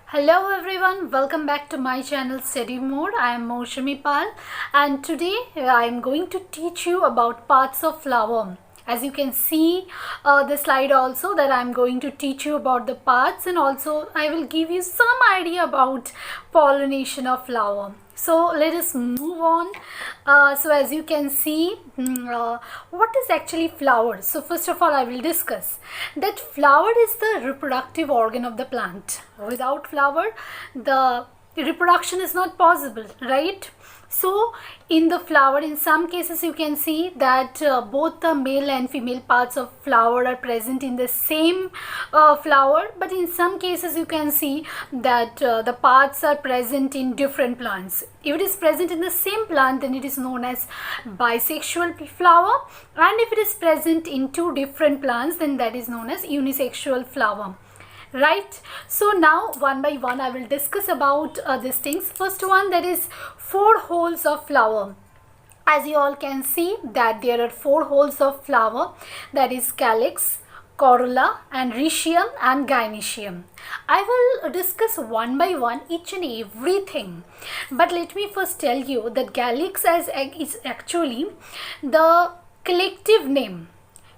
Hello everyone, welcome back to my channel Study Mode. I am Moushami Pal and today I am going to teach you about parts of flower. As you can see the slide also that I am going to teach you about the parts, and also I will give you some idea about pollination of flower. So let us move on. So as you can see, what is actually flower? So first of all, I will discuss that flower is the reproductive organ of the plant. Without flower, the reproduction is not possible, right? So in the flower, in some cases you can see that both the male and female parts of flower are present in the same flower, but in some cases you can see that the parts are present in different plants. If it is present in the same plant, then it is known as bisexual flower, and if it is present in two different plants, then that is known as unisexual flower. Right, so now one by one I will discuss about these things. First one, that is four holes of flower. As you all can see that there are four holes of flower, that is calyx, corolla, andrecium and gynecium. I will discuss one by one each and everything, but let me first tell you that calyx is actually the collective name.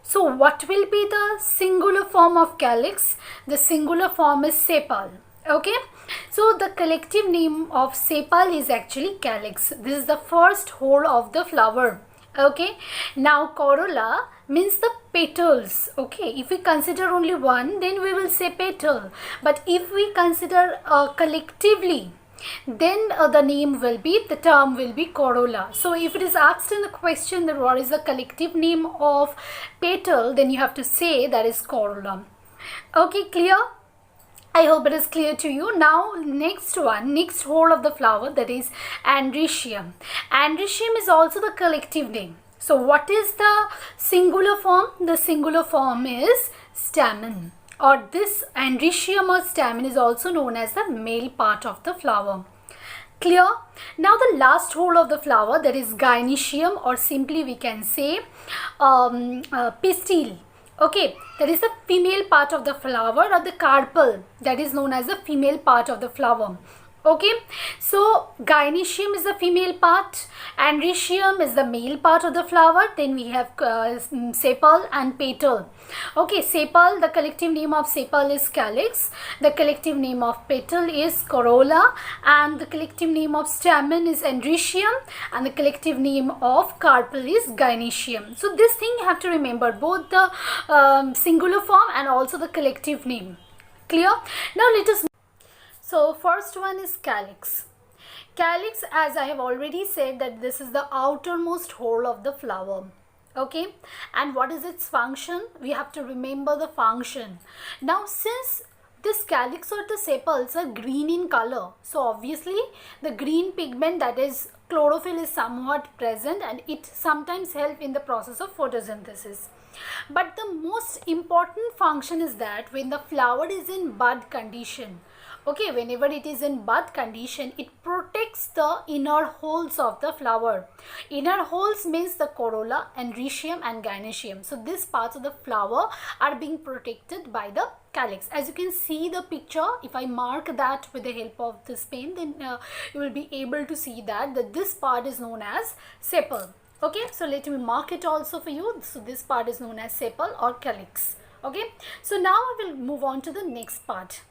So what will be the singular form of calyx? The singular form is sepal. Okay. So the collective name of sepal is actually calyx. This is the first hole of the flower. Okay. Now corolla means the petals. Okay. If we consider only one, then we will say petal. But if we consider collectively, then the term will be corolla. So if it is asked in the question that what is the collective name of petal, then you have to say that is corolla. Okay, clear? I hope it is clear to you. Now next hole of the flower, that is andrecium. Andrecium is also the collective name. So what is the singular form? The singular form is stamen, or this andrecium or stamen is also known as the male part of the flower. Clear? Now the last hole of the flower, that is gynecium, or simply we can say pistil. Okay, that is the female part of the flower, or the carpel, that is known as the female part of the flower. Okay, so gynecium is the female part, andrecium is the male part of the flower, then we have sepal and petal. Okay, sepal, the collective name of sepal is calyx, the collective name of petal is corolla, and the collective name of stamen is andrecium, and the collective name of carpel is gynecium. So this thing you have to remember, both the singular form and also the collective name. Clear? Now let us. So first one is calyx. Calyx, as I have already said, that this is the outermost hole of the flower. Okay, and what is its function? We have to remember the function. Now since this calyx or the sepals are green in color, so obviously the green pigment, that is chlorophyll, is somewhat present, and it sometimes helps in the process of photosynthesis. But the most important function is that when the flower is in bud condition, okay, whenever it is in bud condition, it protects the inner holes of the flower. Inner holes means the corolla, andrecium and gynecium. So these parts of the flower are being protected by the calyx. As you can see the picture, if I mark that with the help of this pen, then you will be able to see that this part is known as sepal. Okay, so let me mark it also for you. So this part is known as sepal or calyx. Okay, so now I will move on to the next part.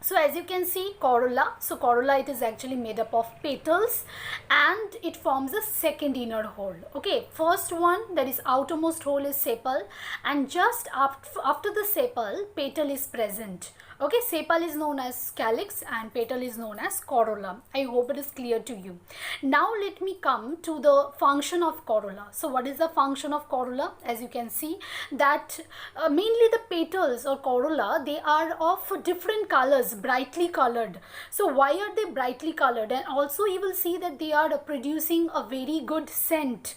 So as you can see, corolla. So corolla, it is actually made up of petals and it forms a second inner hole. Okay, first one, that is outermost hole, is sepal, and just after the sepal, petal is present. Okay, sepal is known as calyx and petal is known as corolla. I hope it is clear to you. Now let me come to the function of corolla. So what is the function of corolla? As you can see that mainly the petals or corolla, they are of different colors, brightly colored. So why are they brightly colored? And also you will see that they are producing a very good scent.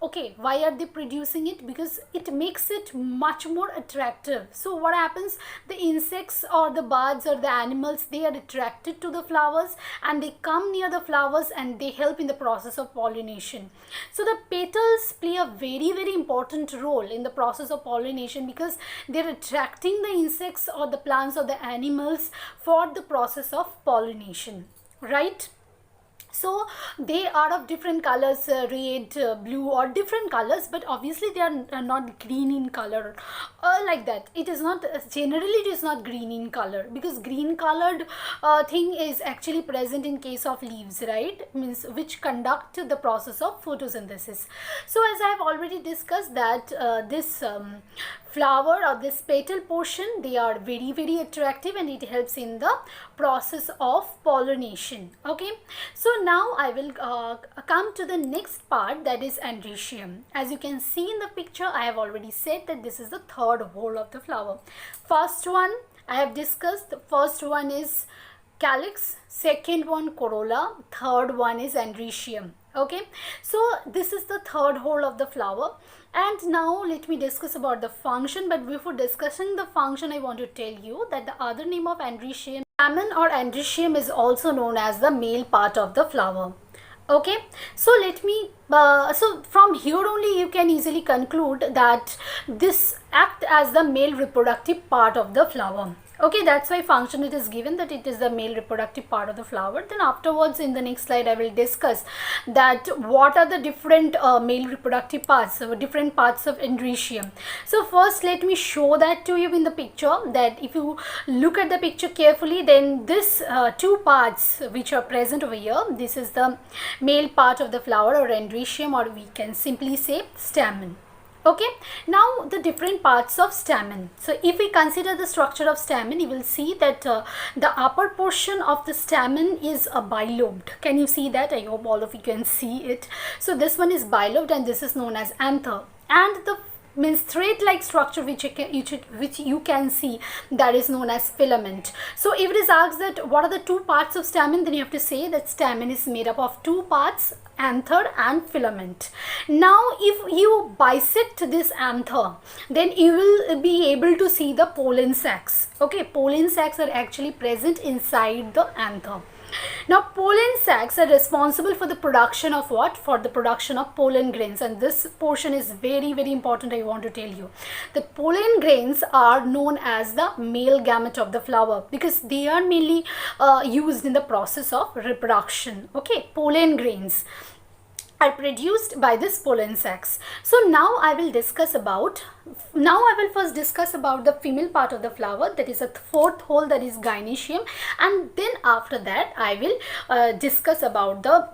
Okay, why are they producing it? Because it makes it much more attractive. So what happens, the insects or the birds or the animals, they are attracted to the flowers and they come near the flowers and they help in the process of pollination. So the petals play a very, very important role in the process of pollination, because they're attracting the insects or the plants or the animals for the process of pollination, right? So they are of different colors, red, blue, or different colors, but obviously they are not green in color, like that. It is not, generally it is not green in color, because green colored thing is actually present in case of leaves, right? Means which conduct the process of photosynthesis. So as I have already discussed that this flower or this petal portion, they are very, very attractive and it helps in the process of pollination. Okay, so now I will come to the next part, that is androecium. As you can see in the picture, I have already said that this is the third hole of the flower. First one I have discussed, the first one is calyx, second one corolla, third one is androecium. Okay, so this is the third hole of the flower. And now let me discuss about the function, but before discussing the function, I want to tell you that the other name of androecium, stamen or androecium, is also known as the male part of the flower. Okay, so let me so from here only you can easily conclude that this act as the male reproductive part of the flower. Okay, that's why function it is given that it is the male reproductive part of the flower. Then afterwards in the next slide I will discuss that what are the different male reproductive parts, so different parts of androecium. So first let me show that to you in the picture, that if you look at the picture carefully, then this two parts which are present over here, this is the male part of the flower or androecium, or we can simply say stamen. Okay, now the different parts of stamen. So if we consider the structure of stamen, you will see that the upper portion of the stamen is bilobed. Can you see that? I hope all of you can see it. So this one is bilobed and this is known as anther. And the means thread-like structure which you can see, that is known as filament. So if it is asked that what are the two parts of stamen, then you have to say that stamen is made up of two parts, anther and filament. Now if you bisect this anther, then you will be able to see the pollen sacs. Okay, pollen sacs are actually present inside the anther. Now pollen sacs are responsible for the production of what? For the production of pollen grains, and this portion is very, very important. I want to tell you that pollen grains are known as the male gamete of the flower, because they are mainly used in the process of reproduction. Okay, pollen grains are produced by this pollen sacs. So now I will first discuss about the female part of the flower, that is a fourth hole, that is gynecium, and then after that I will discuss about the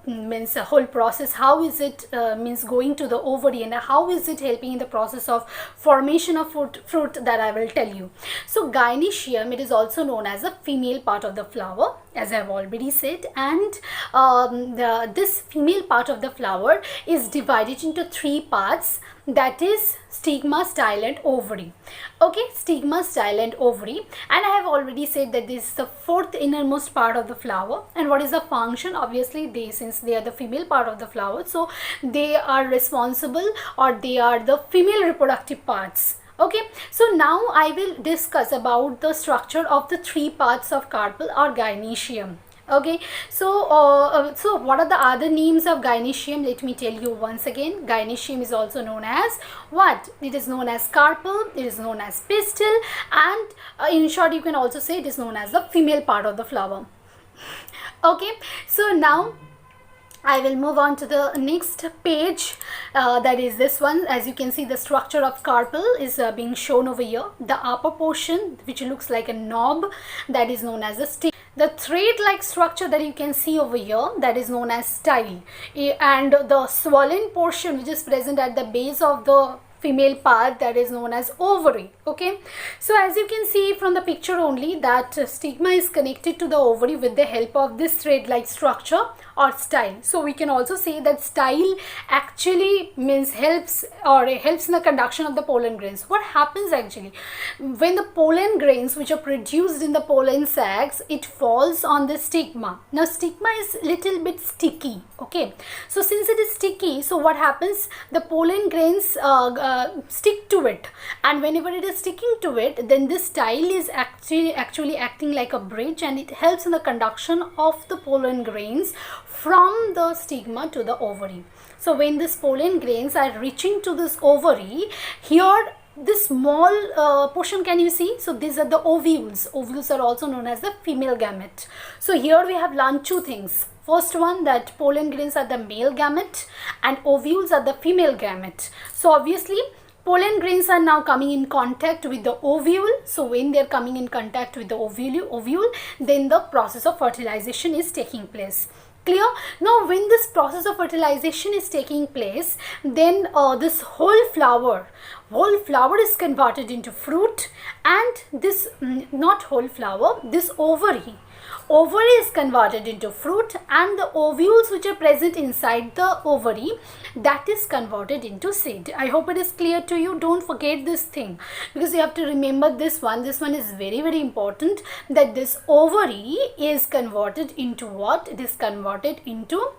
whole process, how is it going to the ovary and how is it helping in the process of formation of fruit, that I will tell you. So gynecium, it is also known as the female part of the flower, as I have already said, and this female part of the flower is divided into three parts, that is stigma, style and ovary. Okay, stigma, style and ovary, and I have already said that this is the fourth innermost part of the flower. And what is the function? Obviously since they are the female part of the flower, so they are responsible, or they are the female reproductive parts. Okay, so now I will discuss about the structure of the three parts of carpel or gynecium. Okay, so what are the other names of gynecium? Let me tell you once again. Gynecium is also known as what? It is known as carpel, it is known as pistil, and in short you can also say it is known as the female part of the flower. Okay, so now I will move on to the next page, that is this one. As you can see, the structure of carpel is being shown over here. The upper portion, which looks like a knob, that is known as the stick. The thread-like structure that you can see over here, that is known as style, and the swollen portion which is present at the base of the female part that is known as ovary. Okay, so as you can see from the picture only, that stigma is connected to the ovary with the help of this thread like structure or style. So we can also say that style actually means helps in the conduction of the pollen grains. What happens actually when the pollen grains which are produced in the pollen sacs, it falls on the stigma. Now stigma is little bit sticky. Okay, so since it is sticky, so what happens, the pollen grains stick to it, and whenever it is sticking to it, then this style is actually acting like a bridge, and it helps in the conduction of the pollen grains from the stigma to the ovary. So when these pollen grains are reaching to this ovary, here this small portion, can you see? So these are the ovules. Ovules are also known as the female gamete. So here we have learned two things. First one, that pollen grains are the male gamete and ovules are the female gamete. So obviously pollen grains are now coming in contact with the ovule. So when they are coming in contact with the ovule, then the process of fertilization is taking place. Clear? Now when this process of fertilization is taking place, then this whole flower is converted into fruit, and this not whole flower, this ovary is converted into fruit, and the ovules which are present inside the ovary, that is converted into seed. I hope it is clear to you. Don't forget this thing, because you have to remember this one. This one is very, very important, that this ovary is converted into what? It is converted into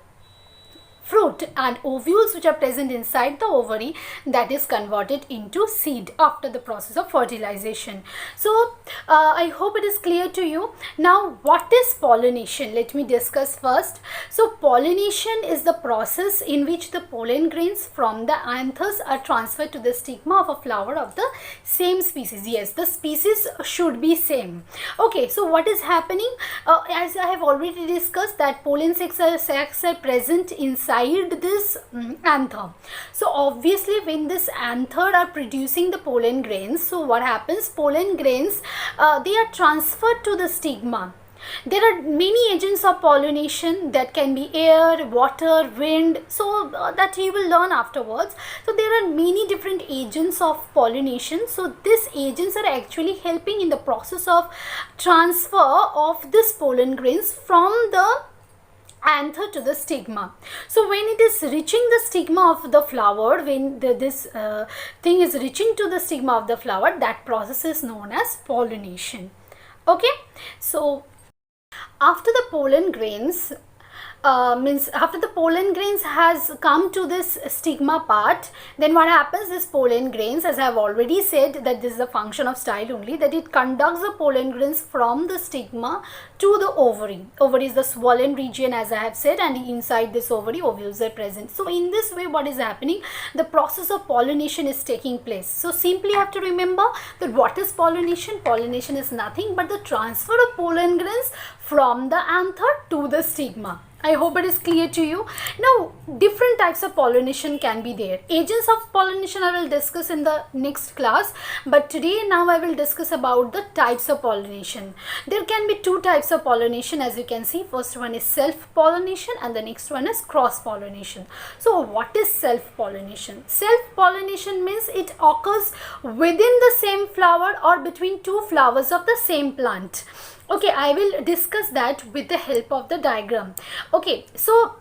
fruit, and ovules which are present inside the ovary, that is converted into seed after the process of fertilization. So I hope it is clear to you. Now what is pollination? Let me discuss first. So pollination is the process in which the pollen grains from the anthers are transferred to the stigma of a flower of the same species. Yes, the species should be same. Okay, so what is happening? As I have already discussed, that pollen sacs are present inside this anther. So obviously when this anther are producing the pollen grains, so what happens, pollen grains they are transferred to the stigma. There are many agents of pollination, that can be air, water, wind, so that you will learn afterwards. So there are many different agents of pollination. So these agents are actually helping in the process of transfer of this pollen grains from the anther to the stigma. So when it is reaching the stigma of the flower, when this thing is reaching to the stigma of the flower, that process is known as pollination. Okay, so after the pollen grains after the pollen grains has come to this stigma part, then what happens, this pollen grains, as I have already said, that this is a function of style only, that it conducts the pollen grains from the stigma to the ovary. Ovary is the swollen region, as I have said, and inside this ovary ovules are present. So in this way, what is happening, the process of pollination is taking place. So simply have to remember that what is pollination? Pollination is nothing but the transfer of pollen grains from the anther to the stigma. I hope it is clear to you. Now, different types of pollination can be there. Agents of pollination I will discuss in the next class, but today now I will discuss about the types of pollination. There can be two types of pollination, as you can see. First one is self-pollination and the next one is cross-pollination. So what is self-pollination? Self-pollination means it occurs within the same flower or between two flowers of the same plant. Okay, I will discuss that with the help of the diagram. Okay, so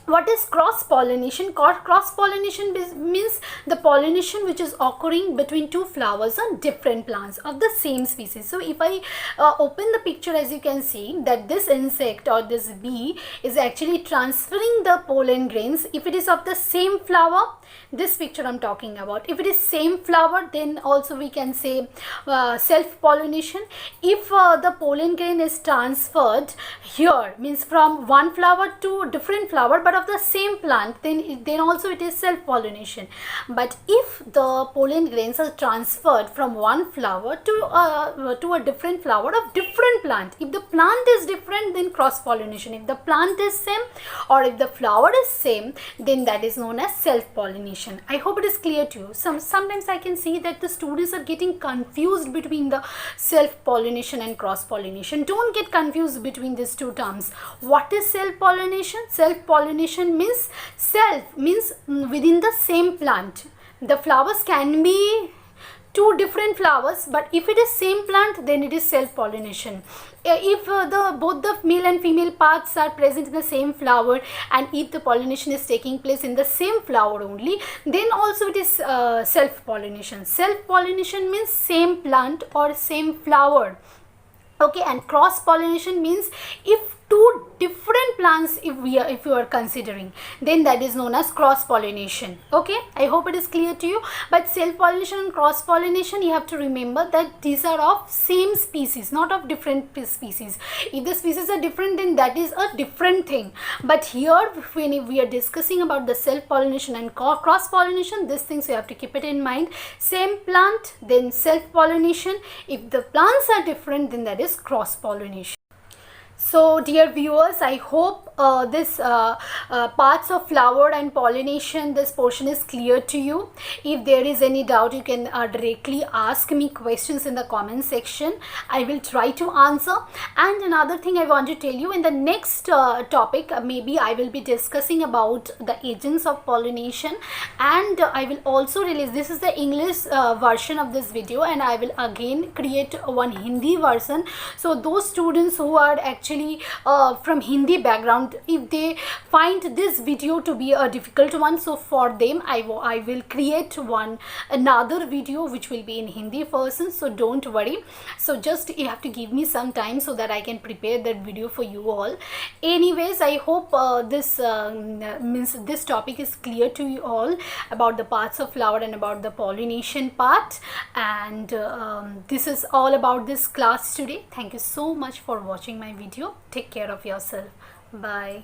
what is cross-pollination? Cross-pollination means the pollination which is occurring between two flowers on different plants of the same species. So if I open the picture, as you can see, that this insect or this bee is actually transferring the pollen grains. If it is of the same flower, this picture I'm talking about, if it is same flower, then also we can say self-pollination. If the pollen grain is transferred here, means from one flower to different flower but of the same plant, then also it is self-pollination. But if the pollen grains are transferred from one flower to a different flower of different plant, if the plant is different, then cross-pollination. If the plant is same or if the flower is same, then that is known as self-pollination. I hope it is clear to you. Sometimes I can see that the students are getting confused between the self-pollination and cross-pollination. Don't get confused between these two terms. What is self-pollination? Self-pollination means self means within the same plant. the flowers can be two different flowers, but if it is same plant, then it is self pollination. If both the male and female parts are present in the same flower, and if the pollination is taking place in the same flower only, then also it is self pollination. Self pollination means same plant or same flower. Okay, and cross pollination means if two different plants, if you are considering, then that is known as cross pollination. Okay, I hope it is clear to you. But self pollination and cross pollination, you have to remember that these are of same species, not of different species. If the species are different, then that is a different thing. But here, when we are discussing about the self pollination and cross pollination, these things you have to keep it in mind. Same plant, then self pollination. If the plants are different, then that is cross pollination. So dear viewers, I hope this parts of flower and pollination, this portion is clear to you. If there is any doubt, you can directly ask me questions in the comment section. I will try to answer. And another thing I want to tell you, in the next topic, maybe I will be discussing about the agents of pollination, and I will also release, this is the English version of this video, and I will again create one Hindi version. So those students who are actually from Hindi background, if they find this video to be a difficult one, so for them I will create another video which will be in Hindi version. So don't worry. So just you have to give me some time so that I can prepare that video for you all. Anyways, I hope this topic is clear to you all about the parts of flower and about the pollination part. And this is all about this class today. Thank you so much for watching my video. Take care of yourself. Bye.